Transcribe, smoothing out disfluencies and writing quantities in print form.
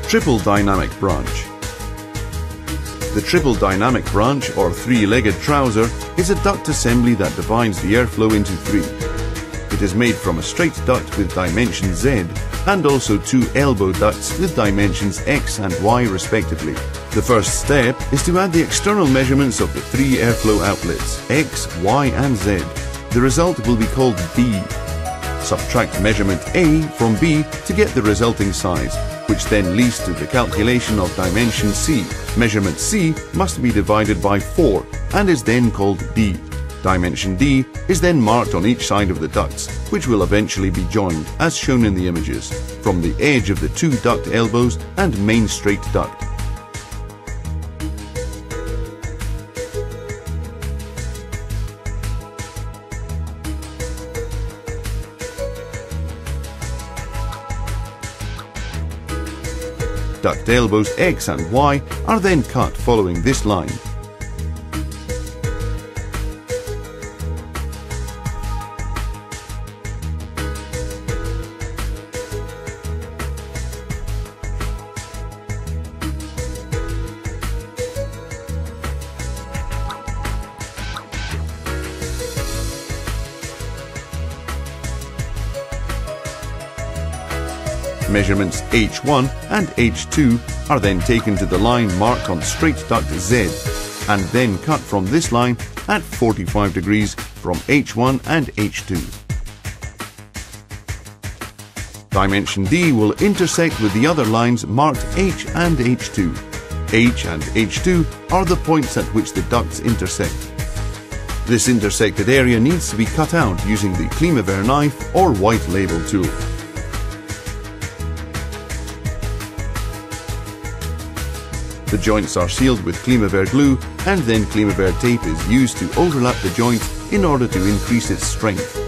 Triple dynamic branch. The triple dynamic branch, or three-legged trouser, is a duct assembly that divides the airflow into three. It is made from a straight duct with dimension Z and also two elbow ducts with dimensions X and Y respectively. The first step is to add the external measurements of the three airflow outlets, X, Y and Z. The result will be called B. Subtract measurement A from B to get the resulting size, which then leads to the calculation of dimension C. Measurement C must be divided by 4 and is then called D. Dimension D is then marked on each side of the ducts, which will eventually be joined, as shown in the images, from the edge of the two duct elbows and main straight duct. Duct elbows X and Y are then cut following this line. Measurements H1 and H2 are then taken to the line marked on straight duct Z and then cut from this line at 45 degrees from H1 and H2. Dimension D will intersect with the other lines marked H and H2. H and H2 are the points at which the ducts intersect. This intersected area needs to be cut out using the CLIMAVER knife or white label tool. The joints are sealed with CLIMAVER glue and then CLIMAVER tape is used to overlap the joint in order to increase its strength.